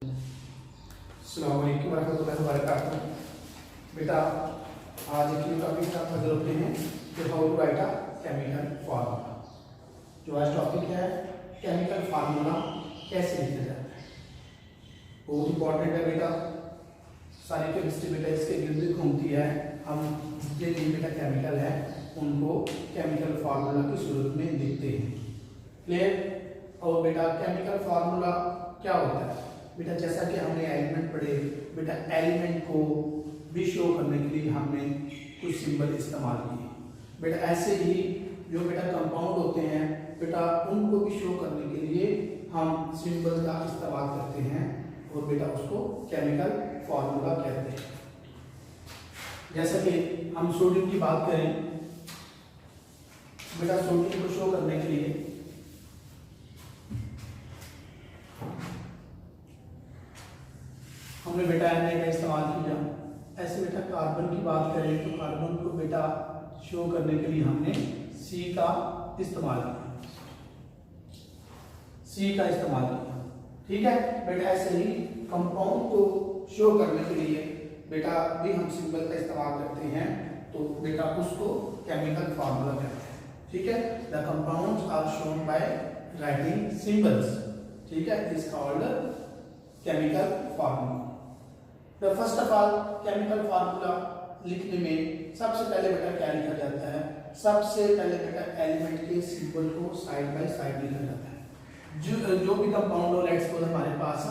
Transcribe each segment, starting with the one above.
अस्सलाम वालेकुम रहमतुल्लाहि व बरकातहू। बेटा आज एक टॉपिक का हाजिर होते हैं कि how to write a chemical formula. जो आज टॉपिक है केमिकल फार्मूला कैसे लिखा जाता है, बहुत इंपॉर्टेंट है बेटा। सारी केमिस्ट्री बेटा इसके गिर्द घूमती है। हम जितने भी बेटा केमिकल है उनको केमिकल फार्मूला की सूरत में लिखते हैं। क्लियर? और बेटा केमिकल फार्मूला क्या होता है बेटा, जैसा कि हमने एलिमेंट पढ़े बेटा, एलिमेंट को भी शो करने के लिए हमने कुछ सिंबल इस्तेमाल किए बेटा। ऐसे ही जो बेटा कंपाउंड होते हैं बेटा, उनको भी शो करने के लिए हम सिंबल का इस्तेमाल करते हैं और बेटा उसको केमिकल फार्मूला कहते हैं। जैसा कि हम सोडियम की बात करें बेटा, सोडियम को शो करने के लिए हमने बेटा Na का इस्तेमाल किया। ऐसे बेटा कार्बन की बात करें तो कार्बन को बेटा शो करने के लिए हमने C का इस्तेमाल किया। ठीक है बेटा, ऐसे ही कंपाउंड को शो करने के लिए बेटा भी हम सिंबल का इस्तेमाल करते हैं, तो बेटा उसको केमिकल फार्मूला कहते हैं। ठीक है, the compounds are shown by writing symbols. ठीक है, इज कॉल्ड केमिकल फार्मूला। तो first of all chemical formula लिखने में सबसे पहले बेटा क्या लिखा जाता है, सबसे पहले बेटा एलिमेंट के सिंबल को साइड बाय साइड लिखा जाता है। जो भी कंपाउंड हो, लेट्स सपोज हमारे पास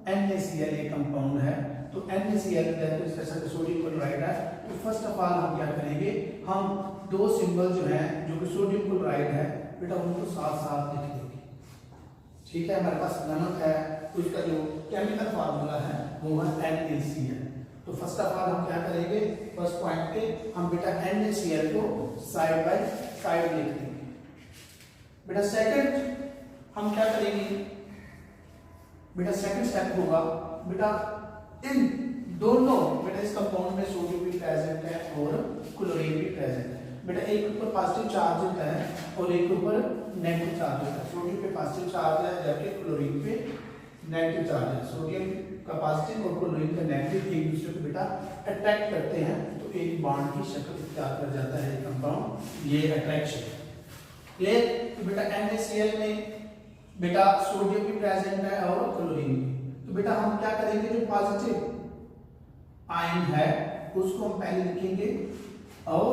NaCl ये कंपाउंड है, तो NaCl है तो इसका सोडियम क्लोराइड है। तो फर्स्ट ऑफ ऑल हम क्या करेंगे, हम दो सिंबल जो है जो कि सोडियम क्लोराइड है बेटा उनको साथ साथ लिख देंगे। ठीक है, हमारे पास नमक है तो इसका जो केमिकल फार्मूला है वो है NaCl। तो फर्स्ट ऑफ ऑल हम क्या करेंगे, फर्स्ट पॉइंट पे हम बेटा NaCl को साइड बाय साइड लिख देंगे बेटा। सेकंड हम क्या करेंगे बेटा, सेकंड स्टेप होगा बेटा, इन दोनों बेटा इस कंपाउंड में सोडियम भी प्रेजेंट है और क्लोरीन भी प्रेजेंट है बेटा। एक ऊपर पॉजिटिव चार्ज होता है और एक ऊपर नेगेटिव चार्ज होता है। सोडियम पे पॉजिटिव चार्ज है जबकि क्लोरीन पे नेगेटिव चार्ज है। सोडियम का पॉजिटिव और क्लोरीन का नेगेटिव एक दूसरे को बेटा अट्रैक्ट करते हैं, तो एक बॉन्ड की शक्ल इख्तियार कर जाता है कंपाउंड, ये अट्रैक्शन। क्लियर? तो बेटा NaCl में बेटा सोडियम भी प्रेजेंट है और क्लोरीन भी, तो बेटा हम क्या करेंगे, जो पॉजिटिव आयन है उसको हम पहले लिखेंगे और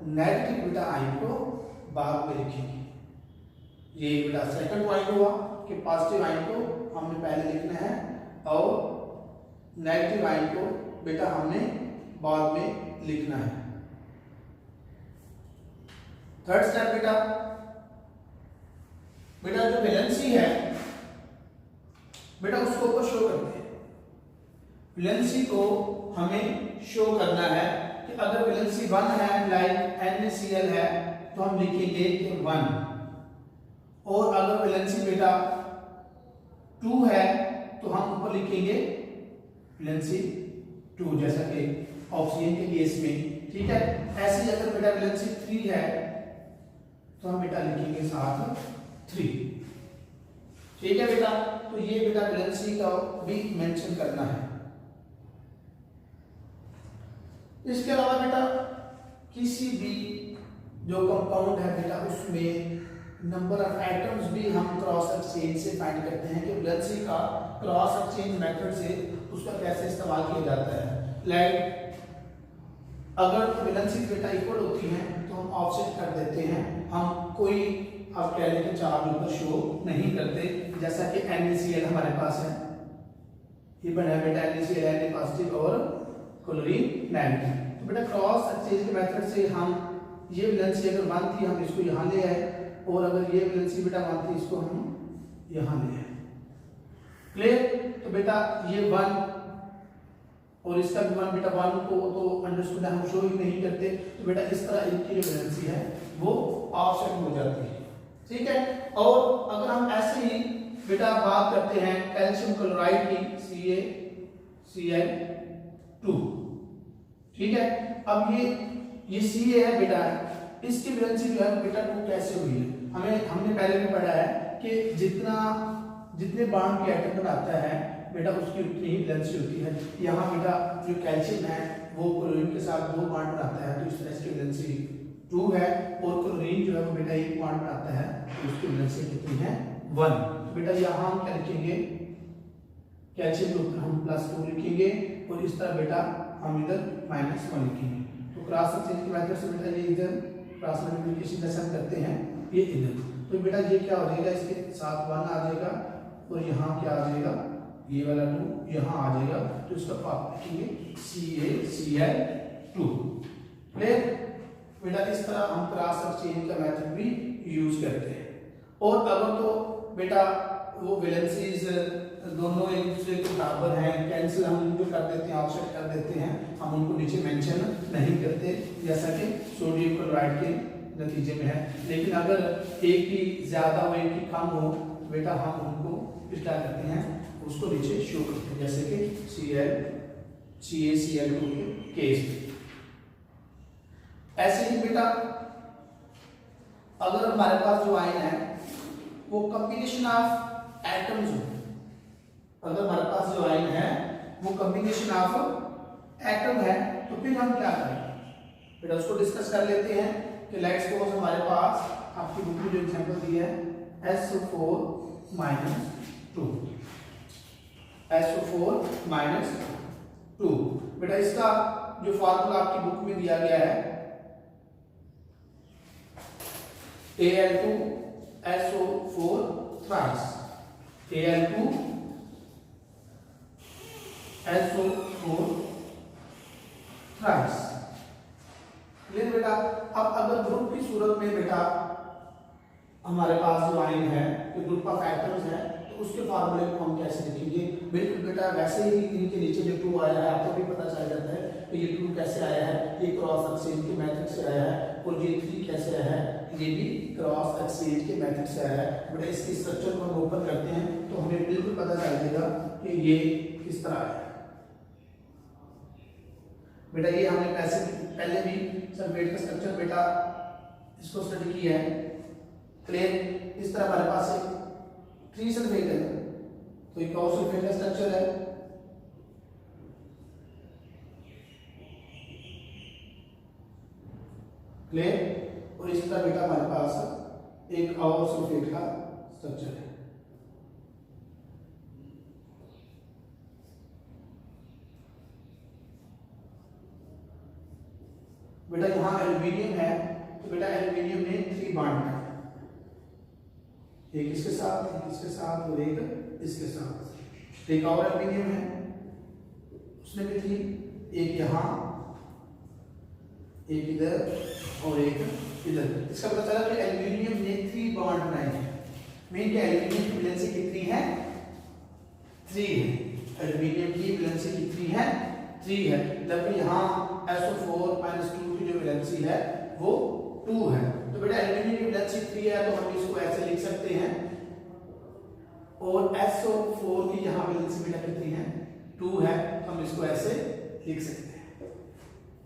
नेगेटिव बेटा आयन को बाद में लिखेंगे। ये बेटा सेकंड पॉइंट हुआ कि पॉजिटिव आयन को हमने पहले लिखना है और नेगेटिव आयन को बेटा हमने बाद में लिखना है। थर्ड स्टेप बेटा जो वैलेंसी है बेटा उसको ऊपर शो करते हैं। वैलेंसी को हमें शो करना है कि अगर वैलेंसी 1 है लाइक NaCl है तो हम लिखेंगे 1, और अगर वैलेंसी बेटा 2 है तो हम ऊपर लिखेंगे वैलेंसी 2, जैसा कि ऑक्सीजन के केस में। ठीक है, ऐसे ही अगर बेटा वैलेंसी 3 है तो हम बेटा लिखेंगे साथ 3। ठीक है बेटा, तो ये बेटा वैलेंसी का भी मेंशन करना है। इसके अलावा बेटा किसी भी जो कंपाउंड है बेटा उसमें नंबर ऑफ एटम्स भी हम क्रॉस एक्सचेंज से फाइंड करते हैं कि वैलेंसी का क्रॉस एक्सचेंज मेथड से उसका कैसे इस्तेमाल किया जाता है। लाइक अगर वैलेंसी बेटा इक्वल होती है तो हम ऑफसेट कर देते हैं, हम कोई आप कह लें कि चार्ज ऊपर शो नहीं करते। जैसा कि NaCl हमारे पास है, ये बना बेटा NaCl Na पॉजिटिव और क्लोरीन नेगेटिव। तो बेटा क्रॉस एक्सचेंज के मेथड से हम ये वैलेंसी अगर 1 थी हम इसको यहाँ ले आए, और अगर ये वैलेंसी बेटा 1 थी इसको हम यहाँ ले आए। क्लियर? तो बेटा ये 1 और इसका भी 1 बेटा 1 को तो अंडरस्टूड हम शो ही नहीं करते, तो बेटा इस तरह इनकी जो वैलेंसी है वो ऑफसेट हो जाती है। ठीक है, और अगर हम ऐसे ही बेटा बात करते हैं कैल्शियम क्लोराइड की CaCl2। ठीक है, अब ये Ca है बेटा, इसकी वैलेंसी जो है बेटा 2 कैसे हुई है, हमने पहले भी पढ़ा है कि जितने बॉन्ड के एटम बनाता है बेटा उसकी उतनी ही वैलेंसी होती है। यहाँ बेटा जो कैल्शियम है वो क्लोरीन के साथ 2 बॉन्ड बनाता है, तो इस तरह इसकी वैलेंसी 2 है, और क्लोरीन जो है वो बेटा 1 बॉन्ड बनाता है, तो उसकी वैलेंसी कितनी है 1। तो बेटा यहाँ हम क्या लिखेंगे, कैल्शियम के ऊपर हम +2 लिखेंगे, और इस तरह बेटा हम इधर -1 लिखेंगे। तो क्रॉस एक्सचेंज की मेथड से बेटा ये इधर क्रॉस मल्टीप्लिकेशन जैसे हम करते हैं ये इधर, तो बेटा ये क्या हो जाएगा, इसके साथ 1 आ जाएगा, और यहाँ क्या आ जाएगा, ये वाला 2 यहाँ आ जाएगा, तो इसका पार्ट लिखेंगे CaCl2। क्लियर बेटा, इस तरह हम क्रॉस एक्सचेंज का मेथड भी यूज करते हैं। और अगर तो बेटा वो वैलेंसीज दोनों एक दूसरे के बराबर हैं, कैंसिल हम जो कर देते हैं, ऑफसेट कर देते हैं, हम उनको नीचे मेंशन नहीं करते, जैसा कि सोडियम क्लोराइड के नतीजे में है। लेकिन अगर एक की ज्यादा हो एक की कम हो, बेटा हम उनको फिर क्या करते हैं, उसको नीचे शो करते हैं, जैसे कि CaCl2 के केस में। ऐसे ही बेटा अगर हमारे पास जो आयन है वो कॉम्बिनेशन ऑफ एटम्स हो, अगर हमारे पास जो आयन है वो कॉम्बिनेशन ऑफ एटम है, तो फिर हम क्या करें बेटा, उसको डिस्कस कर लेते हैं। कि लेट्स सपोज हमारे पास आपकी बुक में जो एग्जांपल दी है SO4 - 2, SO4 - 2, बेटा इसका जो फार्मूला आपकी बुक में दिया गया है Al2SO4 thrice, Al2SO4 thrice। Clear बेटा। अब अगर ग्रुप की सूरत में बेटा हमारे पास जो आयन है तो ग्रुप ऑफ एटम्स है, तो उसके फार्मूले को हम कैसे लिखेंगे, बिल्कुल बेटा वैसे ही इनके नीचे जो 2 आया है आपको भी पता चल जाता है कि ये 2 कैसे आया है, ये क्रॉस एक्सचेंज के मेथड से आया है, और ये 3 कैसे आया है, ये भी क्रॉस एक्सचेंज के मेथड से आया है। बेटा इसकी स्ट्रक्चर को हम ओपन करते हैं तो हमें बिल्कुल पता चल जाएगा कि ये किस तरह है। बेटा ये हमने पहले भी सल्फेट का स्ट्रक्चर बेटा इसको स्टडी किया है। क्लियर, इस तरह हमारे पास एक 3 सल्फेट है, तो एक और सल्फेट का स्ट्रक्चर है, क्लियर, और इस तरह बेटा हमारे पास एक और सल्फेट का स्ट्रक्चर है। बेटा यहाँ एल्यूमिनियम है, तो बेटा एल्यूमिनियम में 3 बॉन्ड है, एक इसके साथ, एक इसके साथ, और एक इसके साथ। एक और एल्यूमिनियम है, उसमें भी 3, एक यहाँ, एक इधर और एक इधर। इसका पता चला कि एल्यूमिनियम ने 3 बॉन्ड बनाए हैं। मीन कि एल्यूमिनियम की वैलेंसी कितनी है, 3 है। एल्यूमिनियम की वैलेंसी कितनी है, 3 है, जबकि यहाँ SO4 - 2 की जो वैलेंसी है वो 2 है। तो बेटा एल्यूमिनियम की वैलेंसी 3 है, तो हम इसको ऐसे लिख सकते हैं, और SO4 की यहाँ वैलेंसी बेटा कितनी है, 2 है, तो हम इसको ऐसे लिख सकते हैं।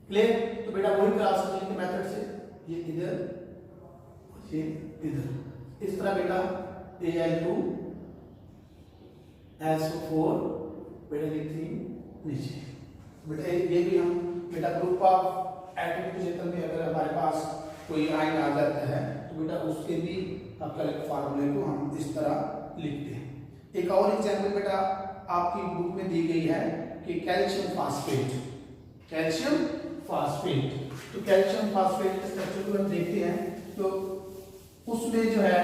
क्लियर, तो बेटा वही क्रॉस एक्सचेंज के मेथड से ये इधर और ये इधर, इस तरह बेटा Al2 SO4 बेटा ये 3 नीचे। बेटा ये भी हम बेटा ग्रुप ऑफ एटम के क्षेत्र में अगर हमारे पास कोई आयन आ जाता है तो बेटा उसके भी अलग फार्मूले को हम इस तरह लिखते हैं। एक और एग्जांपल बेटा आपकी बुक में दी गई है कि कैल्शियम फास्फेट, कैल्शियम फास्फेट। तो कैल्शियम फास्फेट के स्ट्रक्चर को हम देखते हैं, तो उसमें जो है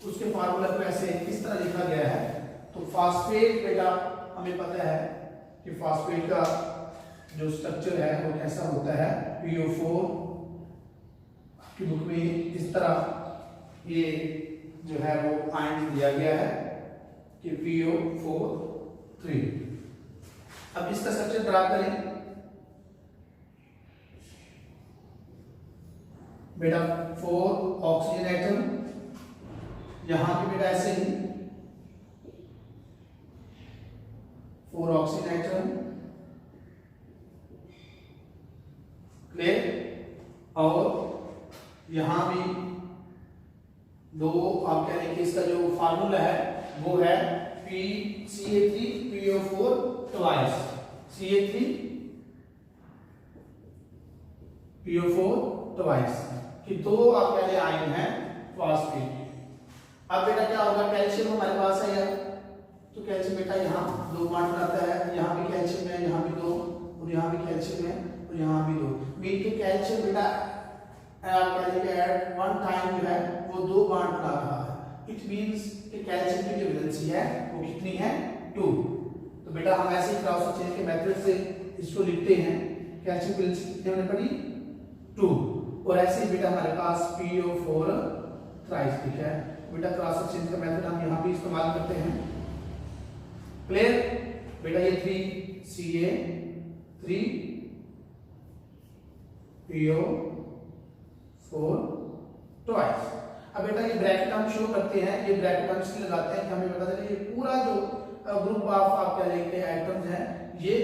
उसके फार्मूला को ऐसे किस तरह लिखा गया है। तो फास्फेट बेटा हमें पता है कि फास्फेट का जो स्ट्रक्चर है वो कैसा होता है, PO4 की बुक में इस तरह ये जो है वो आयन दिया गया है कि PO4 3। अब इसका स्ट्रक्चर ड्रा करें बेटा, 4 ऑक्सीजन एटम, यहां भी बेटा ऐसे ही 4 ऑक्सीजन एटम, क्लियर, और यहां भी 2, आप कह रहे कि इसका जो फार्मूला है वो है CH3PO4 twice, CH3PO4 twice कि दो आपके आयन है फॉस्फेट। अब बेटा क्या होगा, कैल्शियम हमारे पास है यार, तो कैल्शियम बेटा यहाँ दो बॉन्ड बनाता है, यहाँ भी कैल्शियम है, यहाँ भी दो, और यहाँ भी कैल्शियम है, और यहाँ भी दो, मीन के कैल्शियम बेटा एट वन टाइम जो है वो दो बॉन्ड बना रहा है। इट मींस कि कैल्शियम की जो वैलेंसी है वो कितनी है, 2। तो बेटा हम ऐसे ही क्रॉस एक्सचेंज के मेथड से इसको लिखते हैं, कैल्शियम की वैलेंसी कितनी हमने पढ़ी, 2, और ऐसे ही बेटा हमारे पास PO4 थ्राइस लिखा है। बेटा क्रॉस एक्सचेंज का मेथड हम यहाँ भी इस्तेमाल करते हैं। क्लियर बेटा, ये 3CA3PO4 ट्वाइस। अब बेटा ये ब्रैकेट हम शो करते हैं, ये ब्रैकेट हम इसलिए लगाते हैं कि हमें पता चले ये पूरा जो ग्रुप ऑफ आप क्या लिखते हैं एटम्स हैं, ये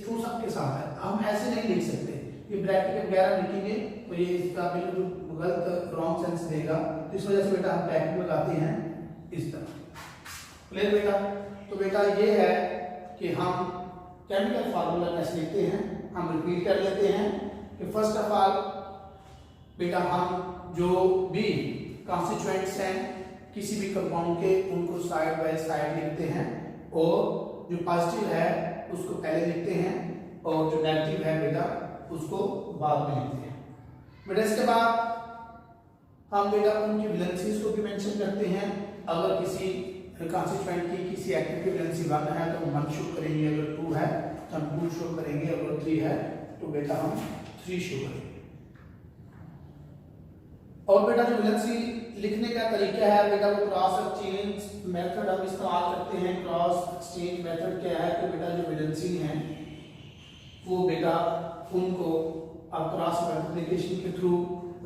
टू सबके साथ है। हम ऐसे नहीं लिख सकते, ये ब्रैकेट के बगैर लिखेंगे तो ये इसका बिल्कुल गलत रॉन्ग सेंस देगा, तो इस वजह से बेटा हम ब्रैकेट लगाते हैं इस तरह। क्लियर बेटा, तो बेटा ये है कि हम केमिकल फार्मूला कैसे लिखते हैं, हम रिपीट कर लेते हैं कि फर्स्ट ऑफ ऑल बेटा हम जो भी कॉन्स्टिट्यूएंट्स हैं किसी भी कंपाउंड के उनको साइड बाय साइड लिखते हैं, और जो पॉजिटिव है उसको पहले लिखते हैं और जो नेगेटिव है बेटा उसको बाद में लिखते हैं। बेटा इसके बाद हम बेटा उनकी वैलेंसीज को भी मेंशन करते हैं। अगर किसी कॉन्स्टिट्यूएंट की किसी एटम की वैलेंसी 1 है तो हम 1 शो करेंगे, अगर 2 है तो हम 2 शो करेंगे, अगर 3 है तो बेटा हम 3 शो करेंगे। और बेटा जो वैलेंसी लिखने का तरीका है बेटा वो क्रॉस एक्सचेंज मेथड हम इस्तेमाल करते हैं। क्रॉस एक्सचेंज मेथड क्या है कि बेटा जो वैलेंसी हैं वो बेटा उनको अब क्रॉस मल्टीप्लिकेशन के थ्रू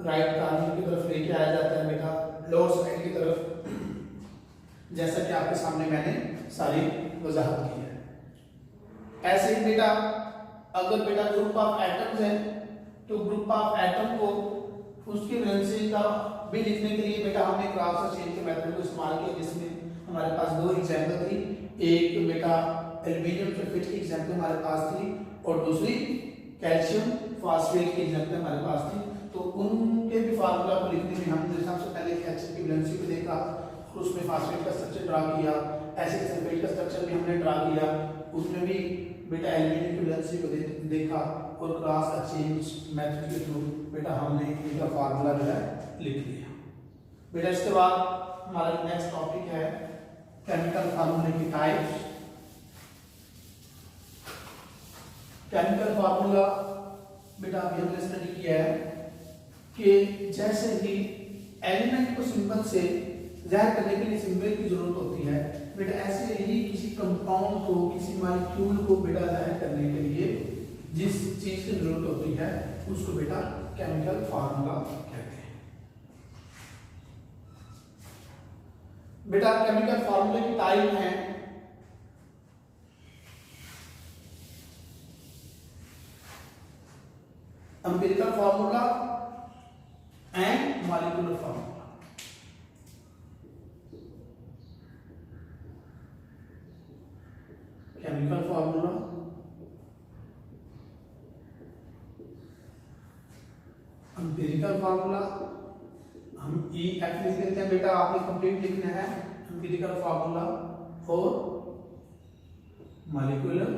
राइट कार्नर की तरफ लेके आया जाता है बेटा, लोअर साइड की तरफ, जैसा कि आपके सामने मैंने सारी वजाहत की है। ऐसे ही बेटा अगर बेटा ग्रुप ऑफ एटम्स है तो ग्रुप ऑफ एटम को उसकी वैलेंसी का भी लिखने के लिए बेटा हमने क्रॉस एक्सचेंज के मेथड को इस्तेमाल किया, जिसमें हमारे पास 2 एग्जांपल थी। एक बेटा एल्यूमिनियम सल्फेट की एग्जांपल हमारे पास थी और दूसरी कैल्शियम फॉस्फेट की एग्जांपल हमारे पास थी। तो उनके भी फार्मूला को लिखने में हमने सबसे पहले कैल्शियम की वैलेंसी को देखा और उसमें फॉस्फेट का स्ट्रक्चर ड्रा किया, ऐसे सल्फेट का स्ट्रक्चर भी हमने ड्रा किया, उसमें भी बेटा एल्यूमिनियम की वैलेंसी को देखा और क्रॉस एक्सचेंज मेथड के थ्रू बेटा हमने इनका फार्मूला जो है लिख लिया। बेटा इसके बाद हमारा नेक्स्ट टॉपिक है केमिकल फार्मूले की टाइप्स। केमिकल फार्मूला बेटा अभी हमने स्टडी किया है कि जैसे ही एलिमेंट को सिंबल से जाहिर करने के लिए सिंबल की जरूरत होती है बेटा, ऐसे ही किसी कंपाउंड को किसी मॉलिक्यूल को बेटा जाहिर करने के लिए जिस चीज की जरूरत होती है उसको बेटा केमिकल फार्मूला कहते हैं। बेटा केमिकल फार्मूले की टाइप है empirical formula and molecular formula. Chemical formula, empirical formula, हम EF लिख देते हैं बेटा, आपने कंप्लीट लिखना है एम्पिरिकल फार्मूला और मॉलिक्यूलर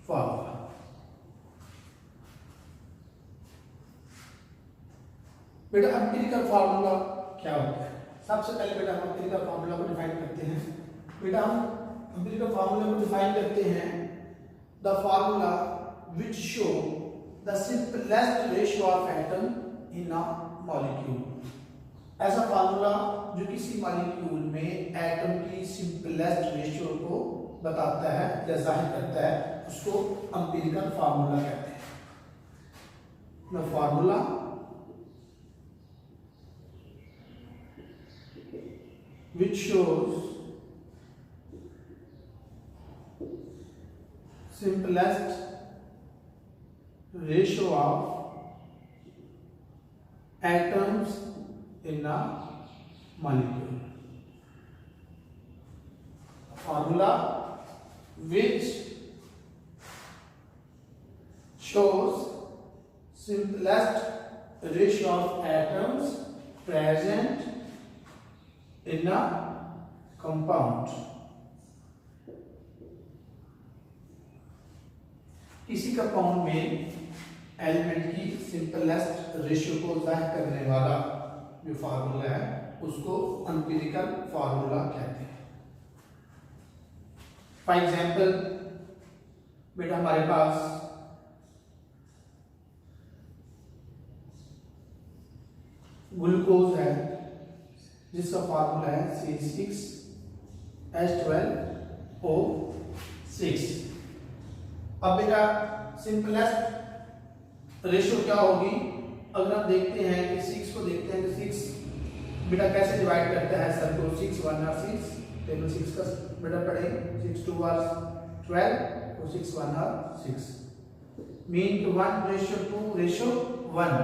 फार्मूला। बेटा एम्पिरिकल फार्मूला क्या होता है? सबसे पहले बेटा हम एम्पिरिकल फार्मूला को डिफाइन करते हैं। बेटा हम एम्पिरिकल फार्मूला को डिफाइन करते हैं the formula which show the simplest ratio of atom in a molecule. ऐसा फार्मूला जो किसी मॉलिक्यूल में एटम की सिंपलेस्ट रेशियो को बताता है या जाहिर करता है उसको एम्पिरिकल फार्मूला कहते हैं। The formula which shows simplest ratio of atoms in a molecule। formula which shows simplest ratio of atoms present in a compound। किसी कंपाउंड में एलिमेंट की सिंपलेस्ट रेशियो को जाहिर करने वाला जो फार्मूला है उसको एम्पिरिकल फार्मूला कहते हैं। फॉर एग्जांपल बेटा हमारे पास ग्लूकोज है जिसका फार्मूला है C6H12O6। अब बेटा सिंपलेस्ट रेशियो क्या होगी? अगर हम देखते हैं कि 6 को देखते हैं तो 6 बेटा कैसे डिवाइड करता है सर को? 6 1 और 6 टेबल 6 का बेटा पढ़े 6 2 और 12 और 6 1 और 6 मीन टू 1:2:1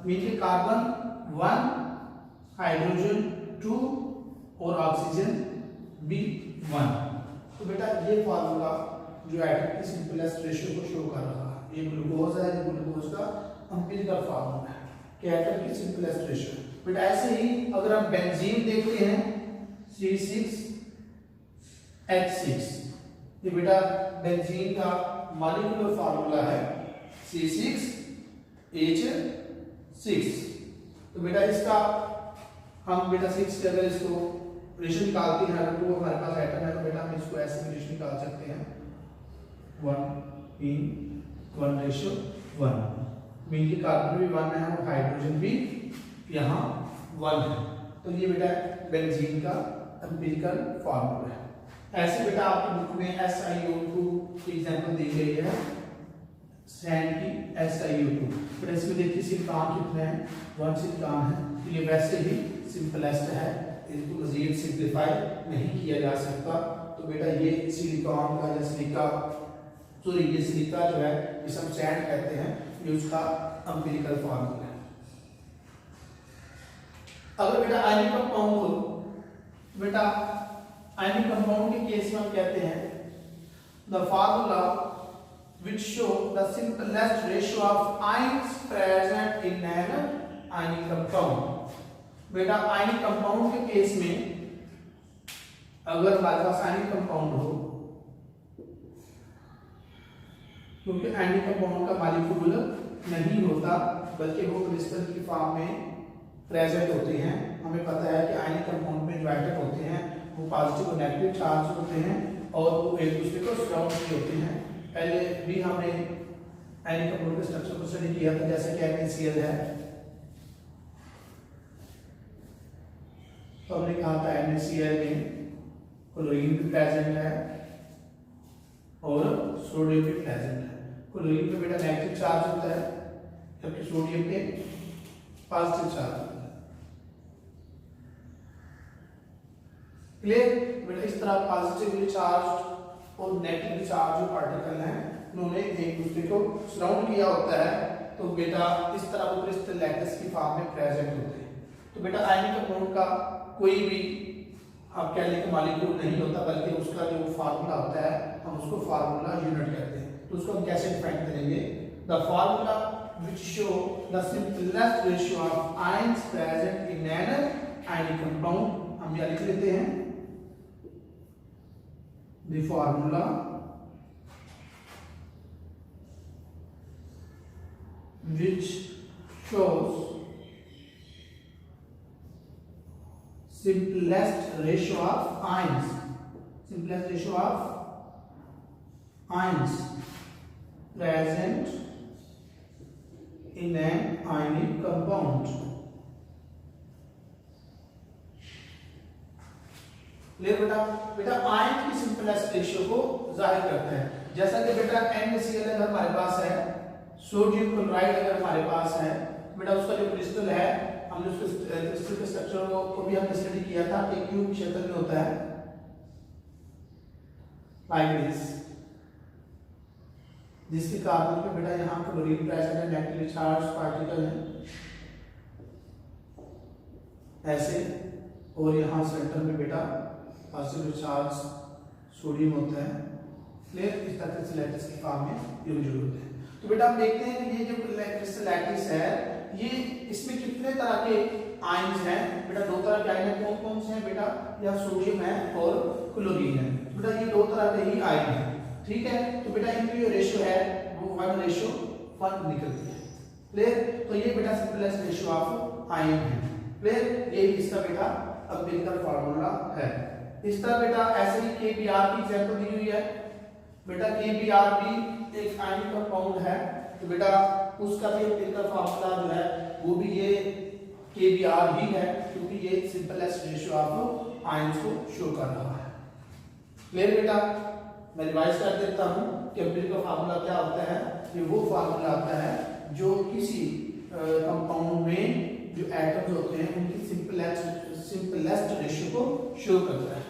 मीन के कार्बन 1 हाइड्रोजन 2 और ऑक्सीजन भी 1। तो बेटा ये फार्मूला जो एटम की सिंपलेस्ट रेशियो को शो कर रहा है, ये ग्लूकोज है, ये ग्लूकोज का एम्पिरिकल फार्मूला है कि एटम की सिंपलेस्ट रेशियो। बेटा ऐसे ही अगर हम बेंजीन देखते हैं C6H6, ये बेटा बेंजीन का मॉलिक्यूलर फार्मूला है C6H6। तो बेटा इसका हम बेटा 6 से अगर इसको रेशियो निकालते हैं, अगर वो हमारे पास एटम है तो बेटा हम इसको ऐसे भी रेशियो निकाल सकते हैं 1:1:1 मीन की कार्बन भी 1 है और हाइड्रोजन भी यहाँ 1 है। तो ये बेटा बेंजीन का एम्पिरिकल फार्मूला है। ऐसे बेटा आपकी बुक में SiO2 की एग्जांपल दी गई है, सैंड की SiO2। फिर इसमें देखिए सिलिकॉन कितने हैं? 1 सिलिकॉन है। तो ये वैसे ही सिंपलेस्ट है, इसको मजीद सिंप्लीफाई नहीं किया जा सकता। तो बेटा ये सिलिकॉन का या सिलिका ये सिलिका जो है जिसे हम सैंड कहते हैं, ये उसका एम्पिरिकल फार्मूला है। अगर बेटा आयनिक कंपाउंड हो, बेटा आयनिक कंपाउंड के केस में हम कहते हैं the formula which show the simplest ratio of ions present in an ionic compound। बेटा आयनिक कंपाउंड के केस में अगर हमारे पास आयनिक कंपाउंड हो, क्योंकि आयनिक कंपाउंड का मॉलिक्यूल नहीं होता बल्कि वो क्रिस्टल की फॉर्म में प्रेजेंट होते हैं। हमें पता है कि आयनिक कंपाउंड में जो एटम होते हैं वो पॉजिटिव और नेगेटिव चार्ज होते हैं और वो एक दूसरे को सराउंड किए होते हैं। पहले भी हमने आयनिक कंपाउंड के स्ट्रक्चर को स्टडी किया था, जैसे कि NaCl है तो हमने कहा था NaCl में क्लोरीन भी प्रेजेंट है और सोडियम भी प्रेजेंट है। क्लोरीन पे बेटा नेगेटिव चार्ज होता है जबकि सोडियम पे पॉजिटिव चार्ज होता है। क्लियर? बेटा इस तरह पॉजिटिवली चार्ज और नेगेटिवली चार्ज जो पार्टिकल हैं उन्होंने एक दूसरे को सराउंड किया होता है, तो बेटा इस तरह वो क्रिस्टल लैटिस की फॉर्म में प्रेजेंट होते हैं। तो बेटा आयनिक कंपाउंड का कोई भी आप कह लें कि मॉलिक्यूल नहीं होता बल्कि उसका जो फार्मूला होता है हम उसको फार्मूला यूनिट कहते हैं। तो उसको हम कैसे डिफाइन करेंगे? The formula which show the simplest ratio of ions present in an ionic compound, हम यह लिख लेते हैं the formula which shows simplest ratio of ions present in an ionic compound। बेटा आयन की सिंपलेस्ट रेशियो को जाहिर करते हैं। जैसा कि बेटा NaCl अगर हमारे पास है, सोडियम क्लोराइड अगर हमारे पास है, बेटा उसका जो क्रिस्टल है हमने उसके क्रिस्टल के स्ट्रक्चर को भी हमने स्टडी किया था कि क्यूब शक्ल में होता है लाइक दिस, जिसके कार्बन पे बेटा यहाँ क्लोरीन प्रेजेंट है, नेगेटिवली चार्ज पार्टिकल है ऐसे, और यहाँ सेंटर में बेटा पॉजिटिव चार्ज सोडियम होता है। क्लियर? इस तरह से लैटिस के फॉर्म में ये मौजूद होते हैं। तो बेटा हम देखते हैं कि ये जो क्रिस्टल लैटिस है, ये इसमें कितने तरह के आयन्स हैं। बेटा दो तरह के आयन कौन कौन से हैं बेटा? यह सोडियम है और क्लोरीन है। बेटा ये दो तरह के ही आयन हैं, ठीक है। तो बेटा इनकी जो रेशियो है वो 1:1 निकलती है। क्लियर? तो ये बेटा सिंपलेस्ट रेशियो ऑफ आयन है। क्लियर? ये इसका बेटा एम्पिरिकल फार्मूला है। इस तरह बेटा ऐसे ही KBr की एग्जांपल दी हुई है। बेटा KBr भी एक आयनिक कंपाउंड है, तो बेटा उसका भी एम्पिरिकल फार्मूला जो है वो भी ये KBr ही है, क्योंकि ये सिंपलेस्ट रेशियो ऑफ आयंस को शो कर रहा है। क्लियर बेटा? मैं रिवाइज कर देता हूं कि एम्पिरिकल फार्मूला क्या होता है। ये वो फार्मूला आता है जो किसी कंपाउंड में जो एटम्स होते हैं उनकी सिंपलेस्ट रेशियो को शो करता है।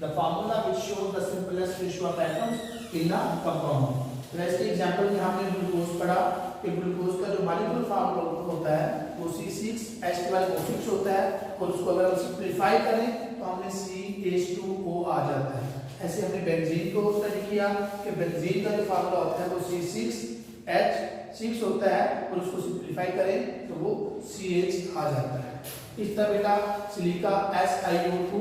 The formula which shows the simplest ratio of atoms in a compound. तो इसके एग्जांपल में हमने ग्लूकोज पढ़ा कि ग्लूकोज का जो मॉलिक्यूलर फार्मूला होता है वो C6H12O6 होता है, और उसको अगर हम सिंपलीफाई करें तो हमें CH2O आ जाता है। ऐसे हमने बेंजीन को स्टडी किया कि बेंजीन का जो फार्मूला होता है वो C6H6 होता है, और उसको सिंपलीफाई करें तो वो CH आ जाता है। इस तरह बेटा सिलिका SiO2,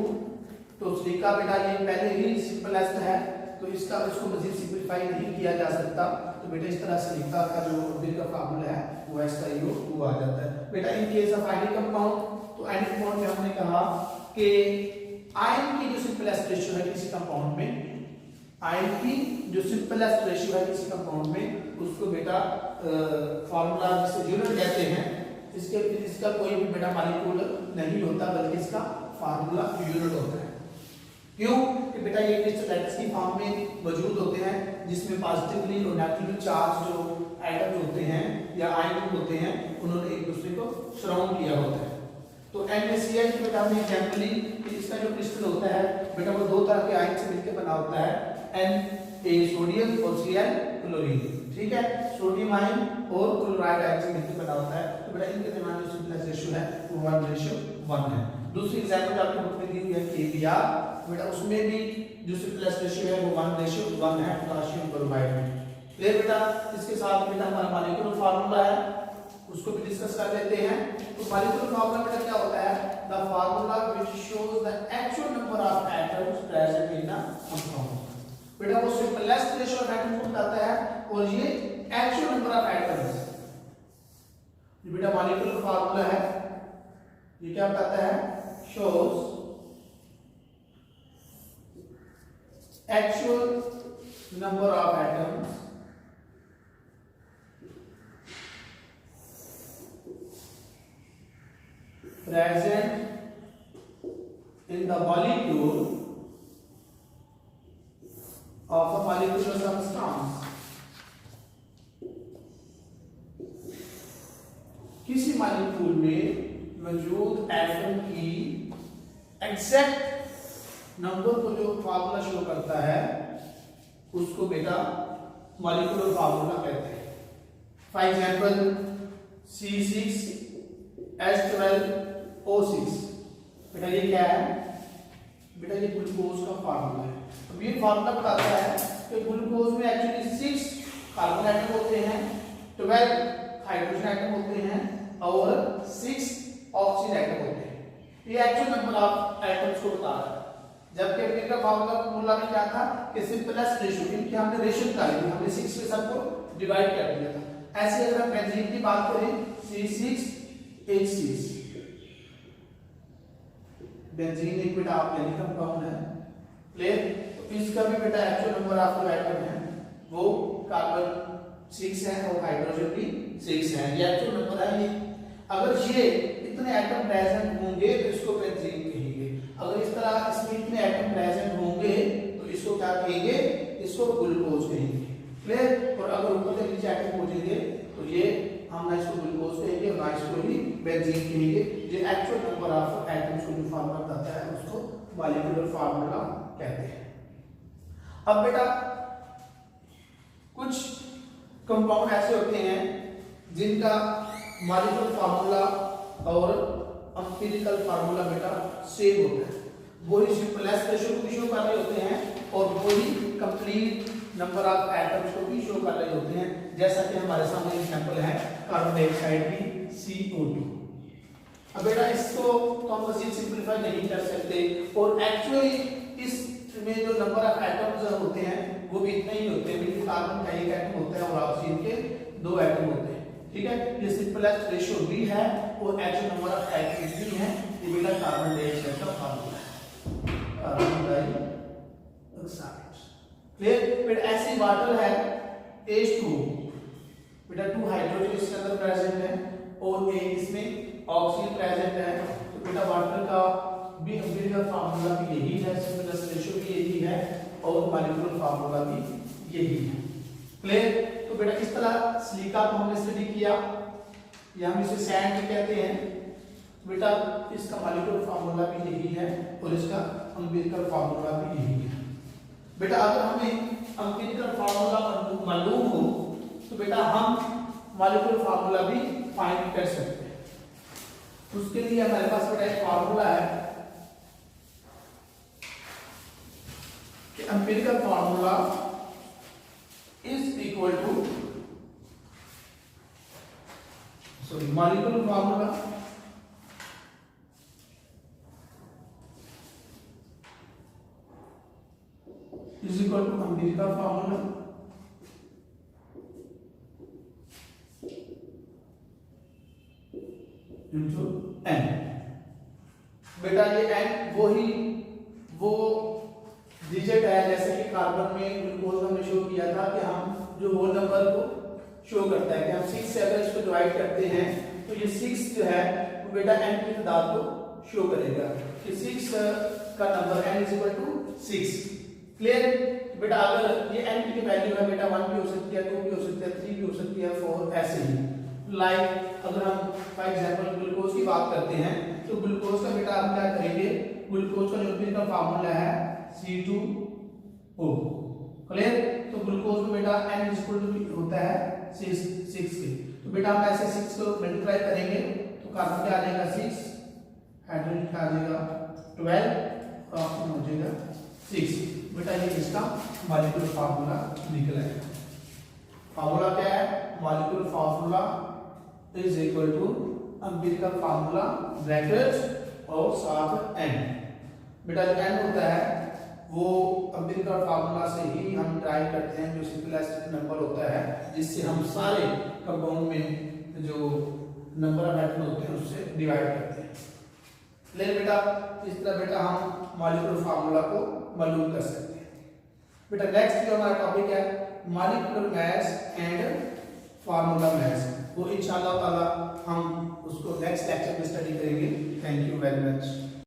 तो सिलिका बेटा ये पहले ही सिंपलेस्ट है, तो इसको मजीद सिंपलीफाई नहीं किया जा सकता। तो बेटा इस तरह सिलिका का जो एम्पिरिकल फार्मूला है वो SiO2 आ जाता है। बेटा in case of ionic compound, तो आयनिक कंपाउंड में हमने कहा कि आयन की जो सिंपलेस्ट रेशियो है किसी कंपाउंड में, आयन की जो सिंपलेस्ट रेशियो है किसी कंपाउंड में, उसको बेटा फार्मूला जिसे यूनिट कहते हैं, इसका कोई भी बेटा मॉलिक्यूल नहीं होता, बल्कि इसका फार्मूला यूनिट होता है। क्यों? कि बेटा ये क्रिस्टल लैटिस की फॉर्म में मौजूद होते हैं, जिसमें पॉजिटिवली और नेगेटिवली चार्ज जो एटम्स होते हैं या आयन होते हैं, उन्होंने एक दूसरे को सराउंड किया होता है। तो NaCl की बेटा हमने एग्जांपल ली कि इसका जो क्रिस्टल होता है बेटा वो दो तरह के आयन से मिलकर बना होता है, Na सोडियम और Cl क्लोरीन। ठीक है, सोडियम आयन और क्लोराइड आयन से मिलकर बना होता है। तो बेटा इनके दरमियान जो सिंपलेस्ट रेशियो है वो 1:1 है। दूसरी एग्जांपल आपको बुक में दी हुई है KBr, बेटा उसमें भी जो सिंपलेस्ट रेशियो है वो 1:1 है पोटेशियम क्लोराइड में। क्लियर बेटा? इसके साथ बेटा हमारा मॉलिक्यूलर फार्मूला है, उसको भी डिस्कस कर लेते हैं। तो मॉलिक्यूलर फार्मूला बेटा क्या होता है? The formula which shows the actual number of atoms present in a compound. बेटा वो सिंपलेस्ट रेशियो ऑफ एटम्स को बताता है, और ये एक्चुअल नंबर ऑफ एटम्स, ये बेटा मॉलिक्यूलर फार्मूला है, ये क्या बताता है? Shows actual number of atoms present in the molecule of a molecular substance। किसी मॉलिक्यूल में मौजूद एटम की एग्जैक्ट नंबर को जो फार्मूला शो करता है उसको बेटा मॉलिक्यूलर फार्मूला कहते हैं। फॉर एग्जांपल C6H12O6, बेटा ये क्या है? बेटा ये ग्लूकोज का फार्मूला है। अब ये फार्मूला बताता है कि ग्लूकोज में एक्चुअली 6 कार्बन एटम होते हैं, 12 हाइड्रोजन एटम होते हैं और 6 ऑक्सीजन एटम होते हैं। ये एक्चुअल नंबर ऑफ एटम्स को बता रहा है। जबकि एम्पिरिकल फार्मूला में क्या था कि सिंपलेस्ट रेशियो, क्योंकि हमने रेशियो निकाली थी, हमने 6 के सबको डिवाइड कर दिया था। ऐसे अगर हम बेंजीन की बात करें C6H6, बेंजीन एक बेटा ऑर्गेनिक कंपाउंड है। क्लियर? तो इसका भी बेटा एक्चुअल नंबर ऑफ जो एटम है वो कार्बन 6 है और हाइड्रोजन भी 6 है। ये एक्चुअल नंबर है। ये अगर ये इतने एटम प्रेजेंट होंगे तो इसको बेंजीन कहेंगे। अगर इस तरह इसमें इतने एटम प्रेजेंट होंगे तो इसको क्या कहेंगे? इसको ग्लूकोज कहेंगे। क्लियर? और अगर ऊपर से नीचे एटम पहुंचेंगे तो ये हम ना इसको ग्लूकोज कहेंगे और ना इसको ही बेंजीन कहेंगे। ये एक्चुअल नंबर ऑफ एटम्स को जो फार्मूला बताता है उसको मॉलिक्यूलर फार्मूला कहते हैं। अब बेटा कुछ कंपाउंड ऐसे होते हैं जिनका मॉलिक्यूलर फार्मूला और एम्पिरिकल फार्मूला बेटा सेम होता है। वही सिंपलेस्ट रेशियो को भी शो कर रहे होते हैं और वही कंप्लीट नंबर ऑफ एटम्स को भी शो कर रहे होते हैं, जैसा कि हमारे सामने एग्जांपल है कार्बन डाइऑक्साइड की CO2। अब बेटा इसको तो हम मजीद सिंपलीफाई नहीं कर सकते और एक्चुअली इस में जो नंबर ऑफ एटम्स होते हैं वो भी इतने ही होते हैं, क्योंकि कार्बन का एक एटम होता है और ऑक्सीजन के 2 एटम होते हैं। ठीक है, ये सिंपलेस्ट रेशियो भी है और एक्चुअल नंबर ऑफ एटम्स भी है। ये बेटा कार्बन डाइऑक्साइड का फार्मूला है, कार्बन डाइऑक्साइड। क्लियर? फिर ऐसी वाटर है H2, बेटा 2 हाइड्रोजन इसके अंदर प्रेजेंट है और एक इसमें ऑक्सीजन प्रेजेंट है, तो बेटा वाटर का भी एम्पिरिकल फार्मूला भी यही है, सिंपलेस्ट रेशियो भी यही है और मॉलिक्यूलर फार्मूला भी यही है। क्लियर? तो बेटा इस तरह सिलिका को हमने स्टडी किया, या हम इसे सैंड भी कहते हैं। बेटा इसका मॉलिक्यूलर फार्मूला भी यही है और इसका एम्पिरिकल फार्मूला भी यही है। बेटा अगर हमें एम्पिरिकल फार्मूला मालूम हो तो बेटा हम मॉलिक्यूलर फार्मूला भी फाइंड कर सकते हैं। उसके लिए हमारे पास बेटा एक फार्मूला है कि empirical formula is equal to molecular formula is equal to empirical formula into n। बेटा ये n वो डिजिट है, जैसे कि कार्बन में ग्लूकोज हमने शो किया था कि हम जो होल नंबर को शो करता है कि हम 6 से अगर इसको डिवाइड करते हैं तो ये 6 जो है वो बेटा n की तादाद को शो करेगा कि 6 का number n is equal to 6। Clear? बेटा अगर ये n की वैल्यू है बेटा 1 भी हो सकती है, 2 भी हो सकती है, 3 भी हो सकती है, 4 ऐसे ही। लाइक अगर हम फॉर एग्जांपल ग्लूकोज की बात करते हैं तो ग्लूकोज का बेटा हम क्या करेंगे, ग्लूकोज का जो केमिकल फार्मूला है C2O। क्लियर? तो ग्लूकोज में बेटा n होता है 6 के, तो बेटा हम ऐसे 6 को मल्टीप्लाई करेंगे तो कार्बन क्या आ जाएगा 6, हाइड्रोजन क्या आ जाएगा 12 और ऑक्सीजन हो जाएगा 6। बेटा ये इसका मॉलिक्यूलर फार्मूला निकला है। फार्मूला क्या है? Molecular formula is equal to empirical formula bracket और साथ n। बेटा जो n होता है वो एम्पिरिकल फार्मूला से ही हम ट्राई करते हैं, जो सिंपलेस्ट नंबर होता है जिससे हम सारे कंपाउंड में जो नंबर ऑफ एटम होते हैं उससे डिवाइड करते हैं। ले बेटा इस तरह बेटा हम मॉलिक्यूलर फार्मूला को मालूम कर सकते हैं। बेटा नेक्स्ट जो हमारा टॉपिक है molecular mass and formula mass, वो इंशाल्लाह ताला हम उसको नेक्स्ट लेक्चर में स्टडी करेंगे। Thank you very much.